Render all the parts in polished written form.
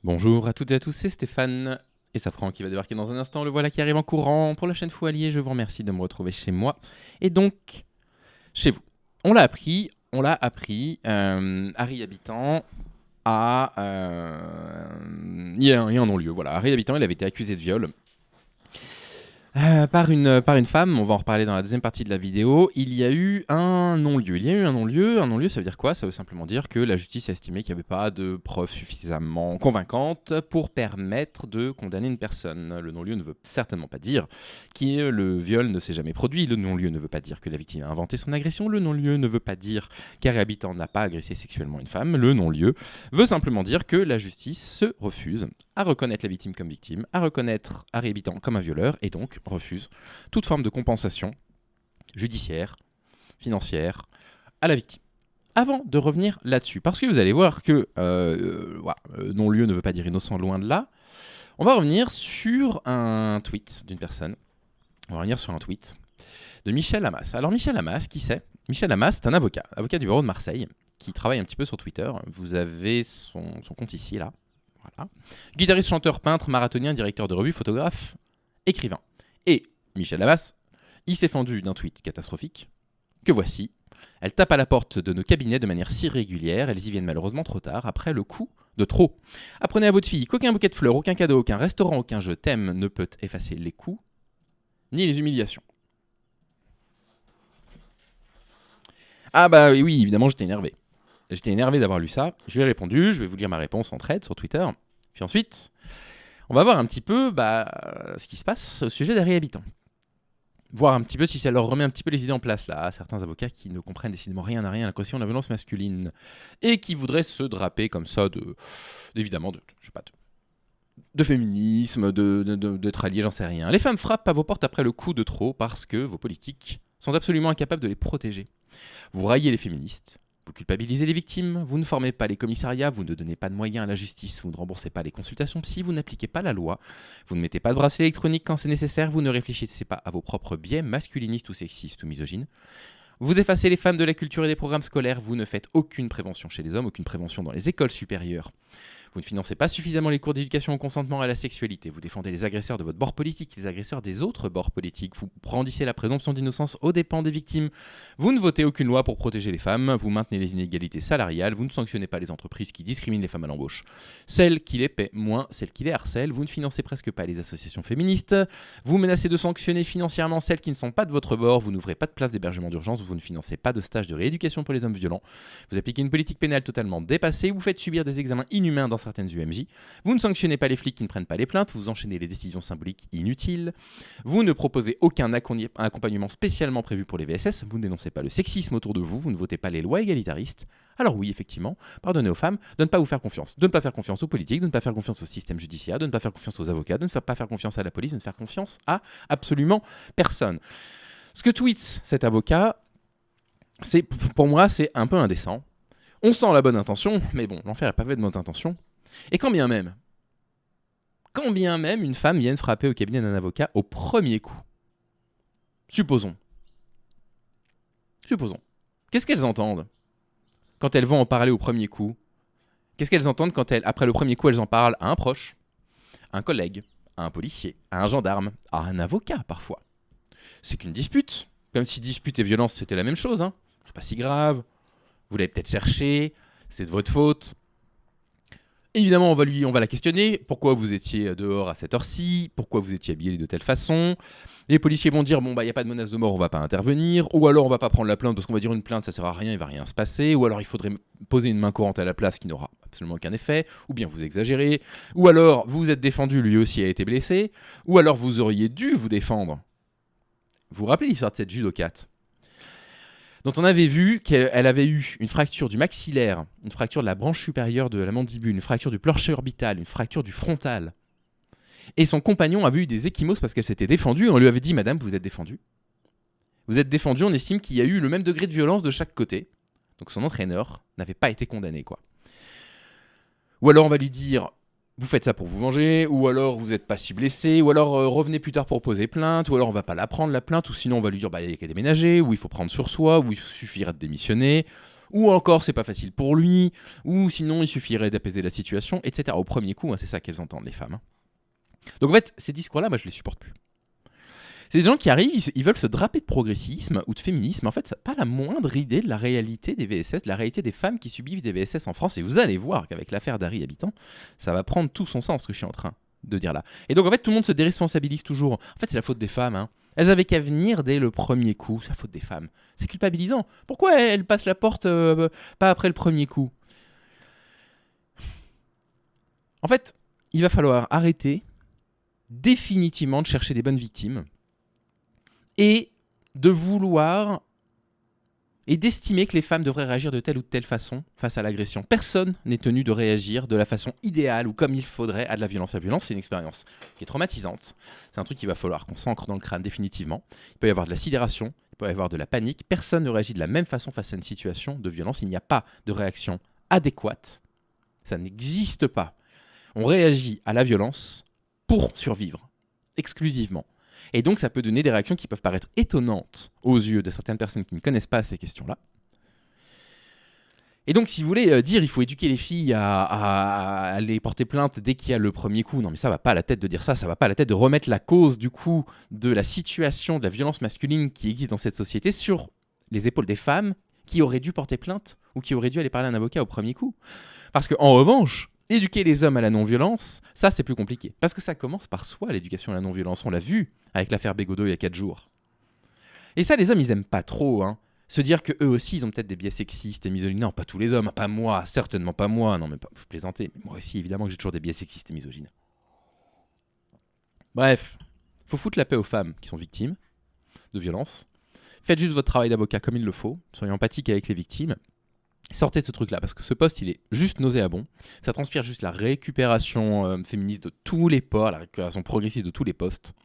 Bonjour à toutes et à tous, c'est Stéphane et Safran qui va débarquer dans un instant. Le voilà qui arrive en courant pour la chaîne Fou-Allié. Je vous remercie de me retrouver chez moi et donc chez vous. On l'a appris, Harry Habitant il y a un non-lieu. Voilà, Harry Habitant, il avait été accusé de viol. Par une femme, on va en reparler dans la deuxième partie de la vidéo. Il y a eu un non-lieu. Un non-lieu, ça veut dire quoi? Ça veut simplement dire que la justice a estimé qu'il n'y avait pas de preuves suffisamment convaincantes pour permettre de condamner une personne. Le non-lieu ne veut certainement pas dire que le viol ne s'est jamais produit. Le non-lieu ne veut pas dire que la victime a inventé son agression. Le non-lieu ne veut pas dire qu'un habitant n'a pas agressé sexuellement une femme. Le non-lieu veut simplement dire que la justice se refuse à reconnaître la victime comme victime, à reconnaître Harry Habitant comme un violeur et donc refuse toute forme de compensation judiciaire, financière à la victime. Avant de revenir là-dessus, parce que vous allez voir que non-lieu ne veut pas dire innocent, loin de là, on va revenir sur un tweet d'une personne. On va revenir sur un tweet de Michel Lamas. Alors Michel Lamas, qui c'est? Michel Lamas, c'est un avocat du barreau de Marseille, qui travaille un petit peu sur Twitter. Vous avez son compte ici, là. Voilà. Guitariste, chanteur, peintre, marathonien, directeur de revue, photographe, écrivain. Et Michel Lamas, il s'est fendu d'un tweet catastrophique, que voici. Elle tape à la porte de nos cabinets de manière si régulière, elles y viennent malheureusement trop tard, après le coup de trop. Apprenez à votre fille qu'aucun bouquet de fleurs, aucun cadeau, aucun restaurant, aucun je t'aime ne peut effacer les coups, ni les humiliations. Ah bah oui, évidemment, j'étais énervé. J'étais énervé d'avoir lu ça. Je lui ai répondu, je vais vous lire ma réponse en thread sur Twitter. Puis ensuite, on va voir un petit peu ce qui se passe au sujet des réhabitants. Voir un petit peu si ça leur remet un petit peu les idées en place, là, à certains avocats qui ne comprennent décidément rien à rien à la question de la violence masculine et qui voudraient se draper comme ça évidemment, de féminisme, d'être alliés, j'en sais rien. Les femmes frappent à vos portes après le coup de trop parce que vos politiques sont absolument incapables de les protéger. Vous raillez les féministes, vous culpabilisez les victimes, vous ne formez pas les commissariats, vous ne donnez pas de moyens à la justice, vous ne remboursez pas les consultations psy, vous n'appliquez pas la loi, vous ne mettez pas de bracelet électronique quand c'est nécessaire, vous ne réfléchissez pas à vos propres biais masculinistes ou sexistes ou misogynes. Vous effacez les femmes de la culture et des programmes scolaires, vous ne faites aucune prévention chez les hommes, aucune prévention dans les écoles supérieures. Vous ne financez pas suffisamment les cours d'éducation au consentement et à la sexualité. Vous défendez les agresseurs de votre bord politique, les agresseurs des autres bords politiques. Vous brandissez la présomption d'innocence aux dépens des victimes. Vous ne votez aucune loi pour protéger les femmes. Vous maintenez les inégalités salariales. Vous ne sanctionnez pas les entreprises qui discriminent les femmes à l'embauche. Celles qui les paient moins, celles qui les harcèlent. Vous ne financez presque pas les associations féministes. Vous menacez de sanctionner financièrement celles qui ne sont pas de votre bord. Vous n'ouvrez pas de places d'hébergement d'urgence. Vous ne financez pas de stages de rééducation pour les hommes violents. Vous appliquez une politique pénale totalement dépassée. Vous faites subir des examens inhumains dans certaines UMJ. Vous ne sanctionnez pas les flics qui ne prennent pas les plaintes, vous enchaînez les décisions symboliques inutiles, vous ne proposez aucun accompagnement spécialement prévu pour les VSS, vous ne dénoncez pas le sexisme autour de vous, vous ne votez pas les lois égalitaristes. Alors oui, effectivement, pardonnez aux femmes de ne pas vous faire confiance, de ne pas faire confiance aux politiques, de ne pas faire confiance au système judiciaire, de ne pas faire confiance aux avocats, de ne pas faire confiance à la police, de ne faire confiance à absolument personne. Ce que tweet cet avocat, pour moi, c'est un peu indécent. On sent la bonne intention, mais bon, l'enfer n'est pas fait de bonnes intentions. Et quand bien même une femme vienne frapper au cabinet d'un avocat au premier coup, supposons, qu'est-ce qu'elles entendent quand elles vont en parler au premier coup? Qu'est-ce qu'elles entendent quand après le premier coup, elles en parlent à un proche, à un collègue, à un policier, à un gendarme, à un avocat parfois? C'est qu'une dispute. Comme si dispute et violence c'était la même chose, hein. C'est pas si grave. Vous l'avez peut-être cherché, c'est de votre faute. Évidemment, on va la questionner. Pourquoi vous étiez dehors à cette heure-ci? Pourquoi vous étiez habillé de telle façon? Les policiers vont dire, bon, bah, il n'y a pas de menace de mort, on va pas intervenir. Ou alors, on va pas prendre la plainte parce qu'on va dire une plainte, ça sert à rien, il va rien se passer. Ou alors, il faudrait poser une main courante à la place qui n'aura absolument aucun effet. Ou bien, vous exagérez. Ou alors, vous vous êtes défendu, lui aussi a été blessé. Ou alors, vous auriez dû vous défendre. Vous vous rappelez l'histoire de cette judocate dont on avait vu qu'elle avait eu une fracture du maxillaire, une fracture de la branche supérieure de la mandibule, une fracture du plancher orbital, une fracture du frontal. Et son compagnon avait eu des ecchymoses parce qu'elle s'était défendue. Et on lui avait dit, madame, vous êtes défendue. Vous êtes défendue, on estime qu'il y a eu le même degré de violence de chaque côté. Donc son entraîneur n'avait pas été condamné, quoi. Ou alors on va lui dire, vous faites ça pour vous venger, ou alors vous n'êtes pas si blessé, ou alors revenez plus tard pour poser plainte, ou alors on va pas la prendre la plainte, ou sinon on va lui dire bah il y a qu'à déménager, ou il faut prendre sur soi, ou il suffirait de démissionner, ou encore c'est pas facile pour lui, ou sinon il suffirait d'apaiser la situation, etc. Au premier coup, hein, c'est ça qu'elles entendent, les femmes. Hein. Donc en fait, ces discours-là, moi je les supporte plus. C'est des gens qui arrivent, ils veulent se draper de progressisme ou de féminisme. En fait, ça n'a pas la moindre idée de la réalité des VSS, de la réalité des femmes qui subissent des VSS en France. Et vous allez voir qu'avec l'affaire d'Harry Habitant, ça va prendre tout son sens, ce que je suis en train de dire là. Et donc, en fait, tout le monde se déresponsabilise toujours. En fait, c'est la faute des femmes. Hein. Elles avaient qu'à venir dès le premier coup. C'est la faute des femmes. C'est culpabilisant. Pourquoi elles passent la porte pas après le premier coup? En fait, il va falloir arrêter définitivement de chercher des bonnes victimes et de vouloir et d'estimer que les femmes devraient réagir de telle ou de telle façon face à l'agression. Personne n'est tenu de réagir de la façon idéale ou comme il faudrait à de la violence. La violence, c'est une expérience qui est traumatisante. C'est un truc qu'il va falloir qu'on s'ancre dans le crâne définitivement. Il peut y avoir de la sidération, il peut y avoir de la panique. Personne ne réagit de la même façon face à une situation de violence. Il n'y a pas de réaction adéquate. Ça n'existe pas. On réagit à la violence pour survivre, exclusivement. Et donc, ça peut donner des réactions qui peuvent paraître étonnantes aux yeux de certaines personnes qui ne connaissent pas ces questions-là. Et donc, si vous voulez dire il faut éduquer les filles à aller porter plainte dès qu'il y a le premier coup, non mais ça va pas à la tête de dire ça, ça va pas à la tête de remettre la cause du coup de la situation de la violence masculine qui existe dans cette société sur les épaules des femmes qui auraient dû porter plainte ou qui auraient dû aller parler à un avocat au premier coup. Parce qu'en revanche, éduquer les hommes à la non-violence, ça c'est plus compliqué. Parce que ça commence par soi, l'éducation à la non-violence. On l'a vu avec l'affaire Bégodeau il y a 4 jours. Et ça, les hommes, ils aiment pas trop. Hein. Se dire qu'eux aussi, ils ont peut-être des biais sexistes et misogynes. Non, pas tous les hommes, pas moi, certainement pas moi. Non, mais pas, vous plaisantez. Mais moi aussi, évidemment que j'ai toujours des biais sexistes et misogynes. Bref, faut foutre la paix aux femmes qui sont victimes de violences. Faites juste votre travail d'avocat comme il le faut. Soyez empathiques avec les victimes. Sortez de ce truc-là, parce que ce poste, il est juste nauséabond. Ça transpire juste la récupération féministe de tous les ports, la récupération progressive de tous les postes.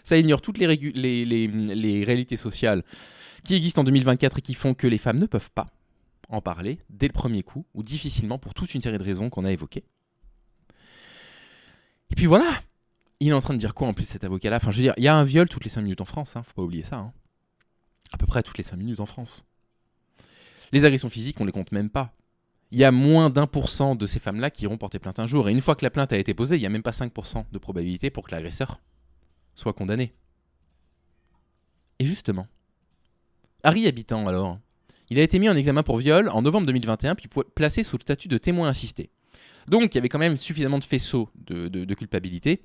Ça ignore toutes les réalités sociales qui existent en 2024 et qui font que les femmes ne peuvent pas en parler dès le premier coup, ou difficilement pour toute une série de raisons qu'on a évoquées. Et puis voilà, il est en train de dire quoi en plus cet avocat-là? Enfin, je veux dire, il y a un viol toutes les 5 minutes en France, hein, faut pas oublier ça. Hein. À peu près toutes les 5 minutes en France. Les agressions physiques, on les compte même pas. Il y a moins d'1% de ces femmes-là qui iront porter plainte un jour. Et une fois que la plainte a été posée, il n'y a même pas 5% de probabilité pour que l'agresseur soit condamné. Et justement, Harry Habitant alors, il a été mis en examen pour viol en novembre 2021, puis placé sous le statut de témoin assisté. Donc il y avait quand même suffisamment de faisceaux de culpabilité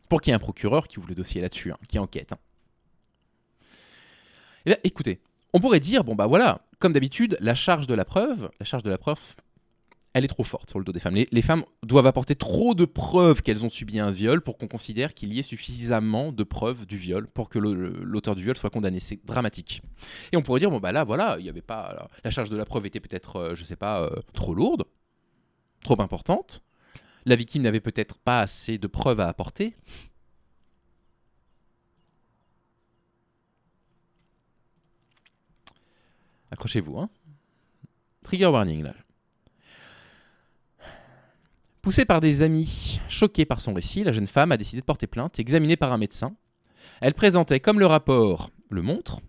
pour qu'il y ait un procureur qui ouvre le dossier là-dessus, hein, qui enquête. Hein. Et bien, écoutez, on pourrait dire, bon bah voilà, comme d'habitude, la charge de la preuve, elle est trop forte sur le dos des femmes. Les femmes doivent apporter trop de preuves qu'elles ont subi un viol pour qu'on considère qu'il y ait suffisamment de preuves du viol pour que l'auteur du viol soit condamné. C'est dramatique. Et on pourrait dire, bon bah là, voilà, il y avait pas, la charge de la preuve était peut-être, je sais pas, trop lourde, trop importante. La victime n'avait peut-être pas assez de preuves à apporter. Accrochez-vous, hein. Trigger warning, là. Poussée par des amis, choquée par son récit, la jeune femme a décidé de porter plainte, examinée par un médecin. Elle présentait, comme le rapport le montre,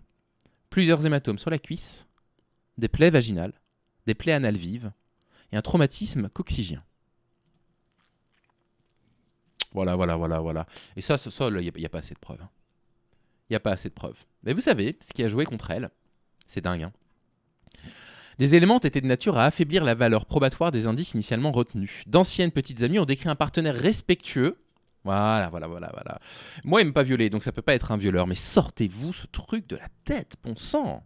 plusieurs hématomes sur la cuisse, des plaies vaginales, des plaies anales vives et un traumatisme coccygien. Voilà. Et ça là, il n'y a pas assez de preuves. Il n'y a pas assez de preuves. Mais vous savez, ce qui a joué contre elle, c'est dingue, hein. Des éléments étaient de nature à affaiblir la valeur probatoire des indices initialement retenus. D'anciennes petites amies ont décrit un partenaire respectueux. Voilà. Moi, il ne m'a pas violé, donc ça peut pas être un violeur. Mais sortez-vous ce truc de la tête, bon sang.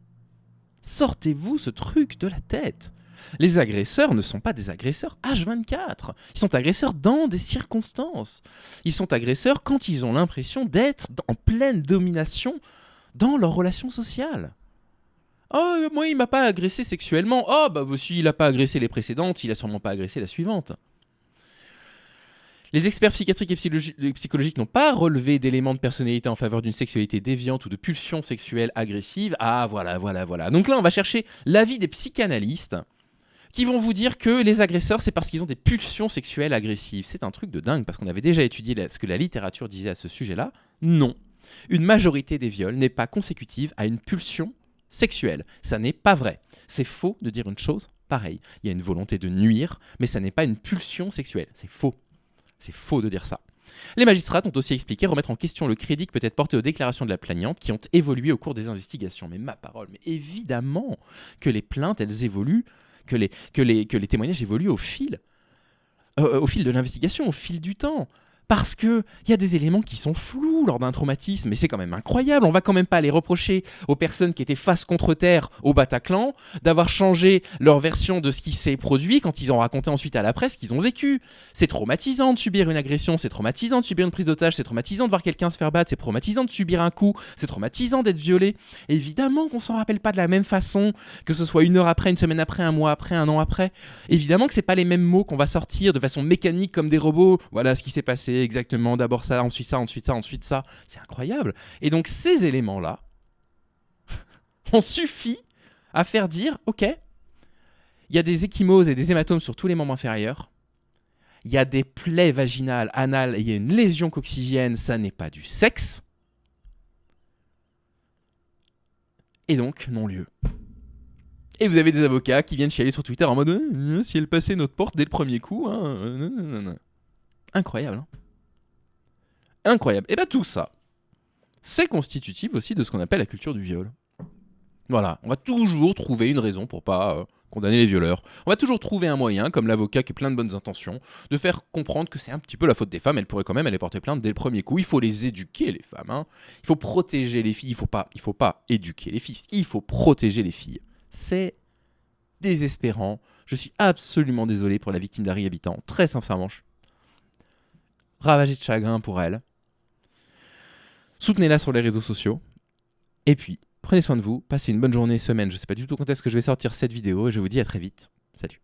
Sortez-vous ce truc de la tête. Les agresseurs ne sont pas des agresseurs H24. Ils sont agresseurs dans des circonstances. Ils sont agresseurs quand ils ont l'impression d'être en pleine domination dans leur relation sociale. Oh, moi, il m'a pas agressé sexuellement. Oh, bah, si il a pas agressé les précédentes, il a sûrement pas agressé la suivante. Les experts psychiatriques et psychologiques n'ont pas relevé d'éléments de personnalité en faveur d'une sexualité déviante ou de pulsions sexuelles agressives. Ah, voilà. Donc là, on va chercher l'avis des psychanalystes qui vont vous dire que les agresseurs, c'est parce qu'ils ont des pulsions sexuelles agressives. C'est un truc de dingue, parce qu'on avait déjà étudié ce que la littérature disait à ce sujet-là. Non. Une majorité des viols n'est pas consécutive à une pulsion sexuelle. Ça n'est pas vrai. C'est faux de dire une chose pareille. Il y a une volonté de nuire, mais ça n'est pas une pulsion sexuelle. C'est faux. C'est faux de dire ça. Les magistrats ont aussi expliqué remettre en question le crédit qui peut être porté aux déclarations de la plaignante qui ont évolué au cours des investigations. Mais ma parole, mais évidemment que les plaintes, elles évoluent, que les témoignages évoluent au fil de l'investigation, au fil du temps. Parce qu'il y a des éléments qui sont flous lors d'un traumatisme, et c'est quand même incroyable. On va quand même pas les reprocher aux personnes qui étaient face contre terre au Bataclan d'avoir changé leur version de ce qui s'est produit quand ils ont raconté ensuite à la presse qu'ils ont vécu. C'est traumatisant de subir une agression, c'est traumatisant de subir une prise d'otage, c'est traumatisant de voir quelqu'un se faire battre, c'est traumatisant de subir un coup, c'est traumatisant d'être violé. Évidemment qu'on s'en rappelle pas de la même façon, que ce soit 1 heure après, 1 semaine après, 1 mois après, 1 an après. Évidemment que c'est pas les mêmes mots qu'on va sortir de façon mécanique comme des robots. Voilà ce qui s'est passé. Exactement, d'abord ça, ensuite ça, ensuite ça, ensuite ça. C'est incroyable. Et donc ces éléments-là ont suffi à faire dire, ok, il y a des ecchymoses et des hématomes sur tous les membres inférieurs, il y a des plaies vaginales, anales, il y a une lésion coccygienne, ça n'est pas du sexe, et donc non-lieu. Et vous avez des avocats qui viennent chialer sur Twitter en mode si elle passait notre porte dès le premier coup, hein, incroyable, hein. Incroyable. Et bien tout ça, c'est constitutif aussi de ce qu'on appelle la culture du viol. Voilà, on va toujours trouver une raison pour pas condamner les violeurs. On va toujours trouver un moyen, comme l'avocat qui est plein de bonnes intentions, de faire comprendre que c'est un petit peu la faute des femmes. Elles pourraient quand même aller porter plainte dès le premier coup. Il faut les éduquer, les femmes, hein. Il faut protéger les filles. Il faut pas éduquer les fils. Il faut protéger les filles. C'est désespérant. Je suis absolument désolé pour la victime d'Harry Habitant. Très sincèrement, je suis ravagé de chagrin pour elle. Soutenez-la sur les réseaux sociaux. Et puis, prenez soin de vous, passez une bonne journée, semaine. Je ne sais pas du tout quand est-ce que je vais sortir cette vidéo et je vous dis à très vite. Salut.